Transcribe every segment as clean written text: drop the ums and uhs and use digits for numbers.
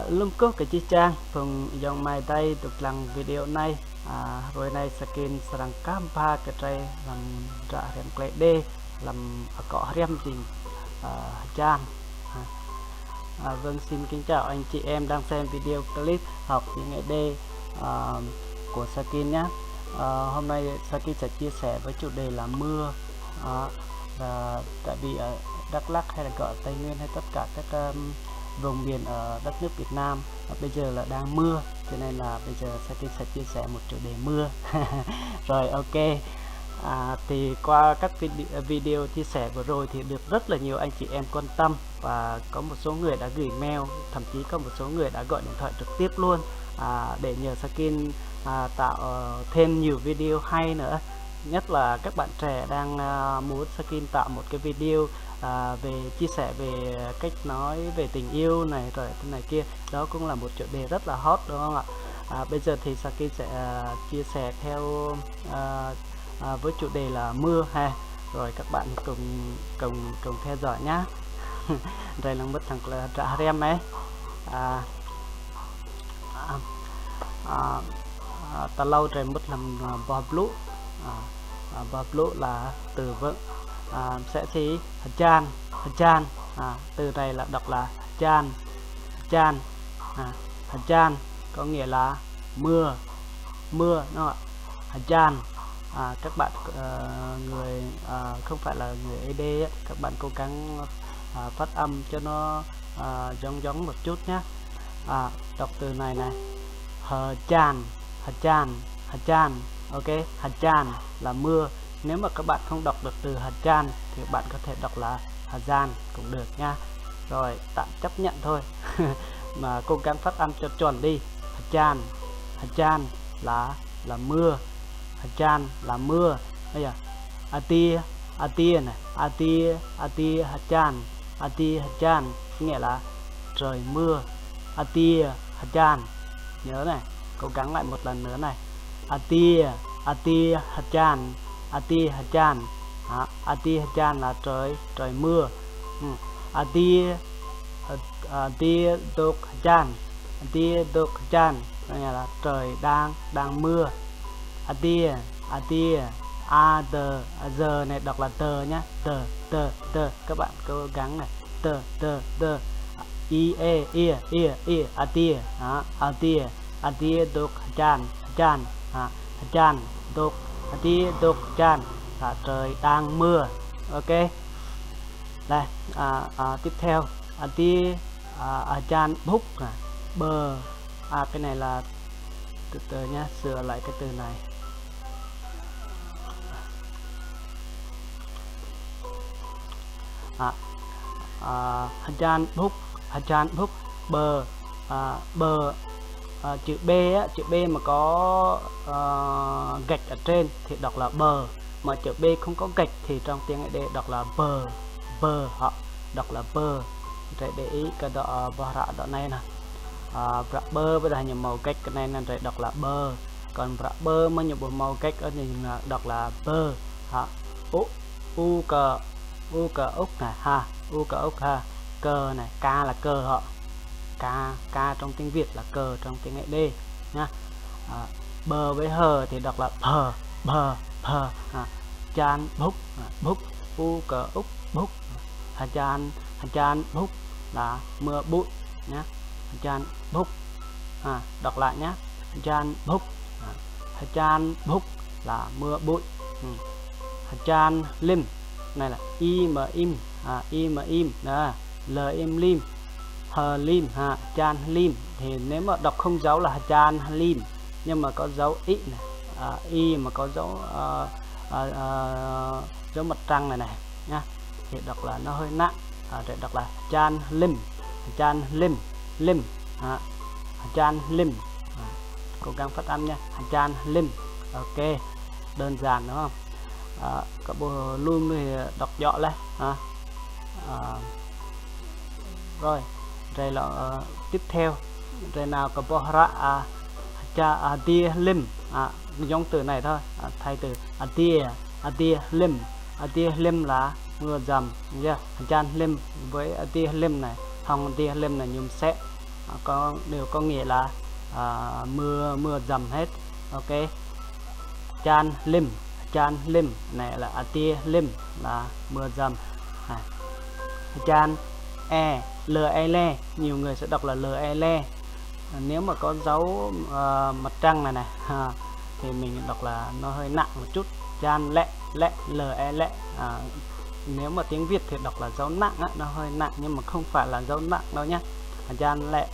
lưng cốt cái chi trang phần dòng mai tay được lần video này rồi này skin serang kampa cái trai làm trả rèn clay d làm cọ rem tình trang. Vâng, xin kính chào anh chị em đang xem video clip học tiếng nghệ D của Sakin nhé. Hôm nay Sakin sẽ chia sẻ với chủ đề là mưa. Và tại vì ở Đắk Lắk hay là gọi Tây Nguyên hay tất cả các vùng miền ở đất nước Việt Nam bây giờ là đang mưa, cho nên là bây giờ Sakin sẽ chia sẻ một chủ đề mưa. Rồi, ok. Thì qua các video chia sẻ vừa rồi thì được rất là nhiều anh chị em quan tâm, và có một số người đã gửi mail, thậm chí có một số người đã gọi điện thoại trực tiếp luôn để nhờ Sakin tạo thêm nhiều video hay nữa. Nhất là các bạn trẻ đang muốn Sakin tạo một cái video về chia sẻ về cách nói về tình yêu này rồi thế này kia, đó cũng là một chủ đề rất là hot, đúng không ạ? Bây giờ thì Sakin sẽ chia sẻ theo với chủ đề là mưa ha, rồi các bạn cùng theo dõi nhá. Đây là mất thằng là trả rem ấy. Ta lâu rồi mất làm bò blue. Bò blue là từ vựng sẽ chỉ chan. Từ này là đọc là chan có nghĩa là mưa đúng không ạ? Chan. Các bạn người không phải là người ED ấy, các bạn cố gắng phát âm cho nó giống một chút nhé. Đọc từ này hờ chan, ok. Hờ chan là mưa. Nếu mà các bạn không đọc được từ hờ chan thì bạn có thể đọc là hờ gian cũng được nha. Rồi, tạm chấp nhận thôi. Mà cố gắng phát âm cho chuẩn đi. Hờ chan là mưa. Hờ chan là mưa. Bây giờ atia này, atia hờ chan nghĩa là trời mưa. Atia hờ chan, nhớ này, cố gắng lại một lần nữa này. Atia hờ chan, atia hờ chan là trời mưa. Atia dok chan nghĩa là trời đang mưa. Atia giờ này đọc là tờ nhá, tờ các bạn cố gắng này, tờ atia dok chan dok chan là trời đang mưa, ok. Đây, tiếp theo atia chan búc bờ. Cái này là từ nhá, sửa lại cái từ này. Chan búc bờ. Chữ B mà có gạch ở trên thì đọc là bờ, mà chữ B không có gạch thì trong tiếng Anh đọc là bờ họ đọc là bờ. Để ý cái đoạn đoạn này nè, bơ bây giờ nhiều màu cách cái này nên đọc là bơ, còn bơ mới nhiều màu cách ở nhìn đọc là bơ. U cờ úc này ha, u cờ úc ha, cờ này, ca là cờ họ, ca trong tiếng Việt là cờ trong tiếng Anh D nhá. Bờ với hờ thì đọc là bờ. Chan búc u cờ úc búc. Hà chan búc là mưa bụi nhá. Chan búc, đọc lại nhé. Chan búc, chan búc là mưa bụi. Chan lim này là im đó, l im lim, hờ lim, chan lim. Thì nếu mà đọc không dấu là chan lim, nhưng mà có dấu y này, y mà có dấu dấu mặt trăng này nhá, thì đọc là nó hơi nặng. Để đọc là chan lim, chan lim, cố gắng phát âm nha, chan lim, ok, đơn giản đúng không? Các bộ luôn thì đọc rõ lên. Rồi, đây là tiếp theo, đây nào có bộ ra atia lim, giống từ này thôi, thay từ atia lim là mưa dầm, chan lim với atia lim này, hồng atia lim là nhung sẽ đều có nghĩa là mưa dầm hết. Ok, chan lim này là atia lim là mưa dầm. Chan le, nhiều người sẽ đọc là le. Nếu mà có dấu mặt trăng này thì mình đọc là nó hơi nặng một chút. Chan le nếu mà tiếng Việt thì đọc là dấu nặng nó hơi nặng, nhưng mà không phải là dấu nặng đâu nhé. Chan le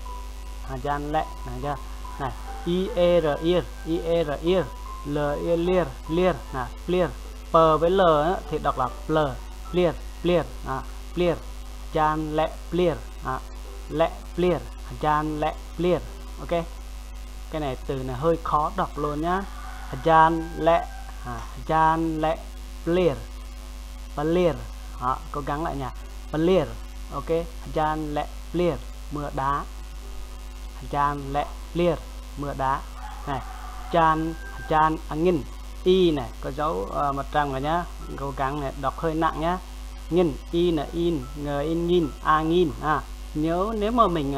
này chưa này, ir l lir là clear. P với l thì đọc là clear clear. Chan le clear chan le clear. Ok, cái này từ này hơi khó đọc luôn nhá. Chan le clear cố gắng lại nha, clear. Ok, chan le clear mưa đá. Chan le clear mưa đá này. Chan angin y này có dấu mặt trăng rồi nhá, cố gắng này đọc hơi nặng nhá. Ngin y là in, ngờ in ngin angin. Nếu mà mình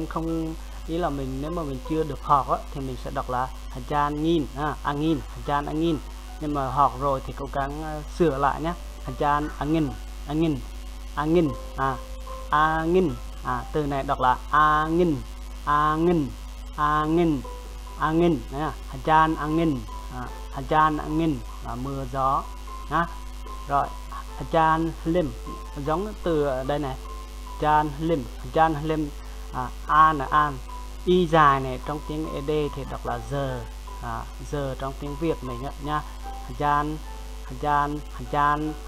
không ý là nếu mà mình chưa được học thì mình sẽ đọc là chan ngin angin, chan angin. Nhưng mà học rồi thì cố gắng sửa lại nhé. Chan angin từ này đọc là angin. Chan angin là mưa gió. Rồi chan lim giống từ ở đây này. Chan lim an là an, y dài này trong tiếng ed thì đọc là giờ. Giờ trong tiếng Việt mình nhá. Chan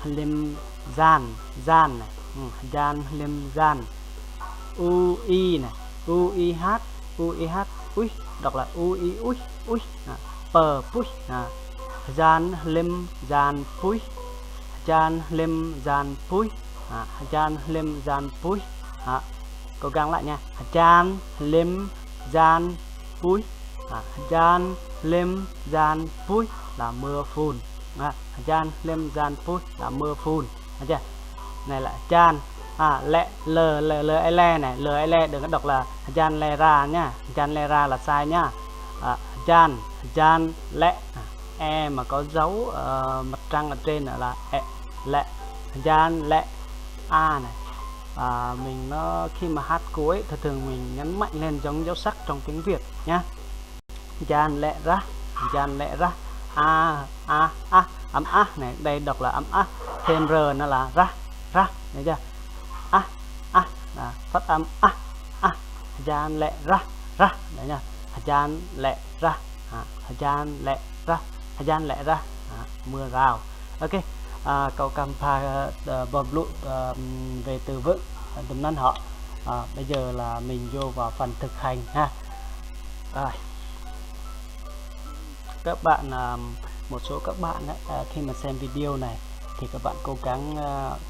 lim gian này. Chan lim gian. Ui này, ui hát ui đọc là ui per pui. Chan lim gian pui, chan lim gian pui, chan lim gian pui. Cố gắng lại nha. Chan lim gian pui, chan lim gian pui là mưa phùn. Chan lim gian pui là mưa phùn. Chưa? Này là chan le này, le đừng có đọc là chan le ra nhá. Chan le ra là sai nhá. Chan le mà có dấu mặt trăng ở trên là le. Chan le này. Mình nó khi mà hát cuối thường mình nhấn mạnh lên giống dấu sắc trong tiếng Việt nhá. Chan le ra âm a này, đây đọc là âm a, thêm r nó là ra thấy chưa? Là phát âm chan le ra đấy nha. Chan le ra mưa rào. Ok, câu Kampa bom lụi về từ vựng tùm năn họ. Bây giờ là mình vô vào phần thực hành ha. Rồi các bạn, một số các bạn khi mà xem video này thì các bạn cố gắng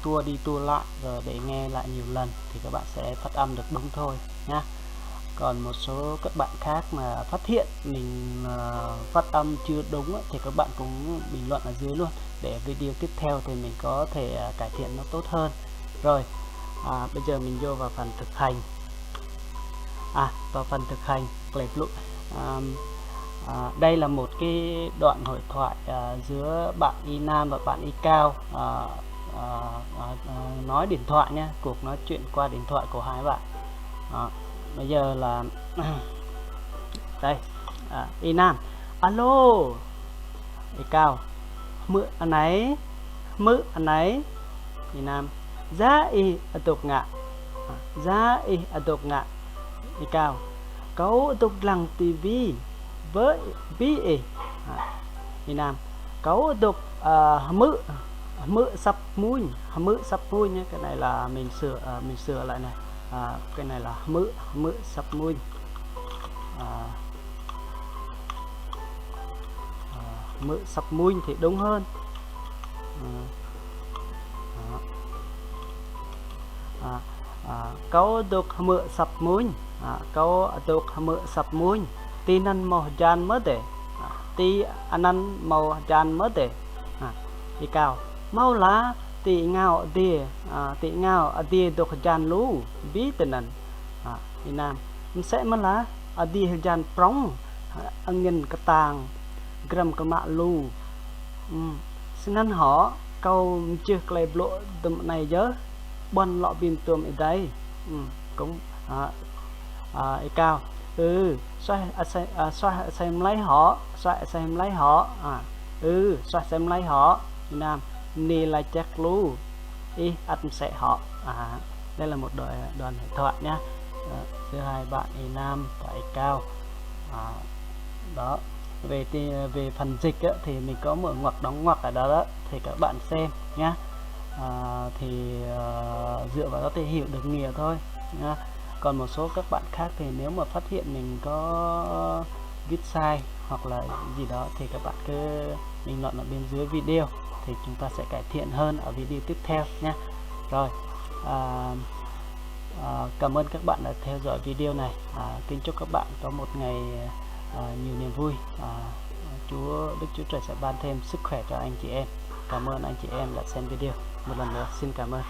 tua đi tua lại rồi để nghe lại nhiều lần thì các bạn sẽ phát âm được đúng thôi nhá. Còn một số các bạn khác mà phát hiện mình phát âm chưa đúng thì các bạn cũng bình luận ở dưới luôn, để video tiếp theo thì mình có thể cải thiện nó tốt hơn. Rồi bây giờ mình vô vào phần thực hành. Vào phần thực hành đây là một cái đoạn hội thoại giữa bạn Y Nam và bạn Y Cao nói điện thoại nhé, cuộc nói chuyện qua điện thoại của hai bạn. Bây giờ là đây, Y Nam alo, Y Cao mự anh ấy. Y Nam giá y tục ngạ, Y Cao cậu tục lăng tivi với bí Y Nam cậu tục mự sắp mũi nhé. Cái này là mình sửa lại này. Cái này là mự sắp mũi. Mự sắp mũi thì đúng hơn. Kau tục mự sắp mũi, kau tục mự sắp mũi. Tin ăn màu jan mất để ti ăn màu jan mất để. Y Cao mau lá ti ngao ở tia tục jan lú bí tình anh. Việt Nam sẽ mà là ở đi gian prong angin ketang gram ke maklu sengan họ câu chưa clay lộ tụm này nhớ bon lọ pin tụm ở đây cũng cao xoay xem lấy họ xoay xem lấy họ xoay xem lấy họ Việt Nam ni là chắc lu anh sẽ họ đây là một đoạn hội thoại nhá giữa hai bạn Việt Nam và cao đó. Về phần dịch á, thì mình có mở ngoặc đóng ngoặc ở đó, thì các bạn xem nhá. Dựa vào đó thì hiểu được nghĩa thôi nhá. Còn một số các bạn khác thì nếu mà phát hiện mình có viết sai hoặc là gì đó thì các bạn cứ bình luận ở bên dưới video thì chúng ta sẽ cải thiện hơn ở video tiếp theo nhé. Rồi cảm ơn các bạn đã theo dõi video này. Kính chúc các bạn có một ngày nhiều niềm vui. Đức Chúa Trời sẽ ban thêm sức khỏe cho anh chị em. Cảm ơn anh chị em đã xem video. Một lần nữa xin cảm ơn.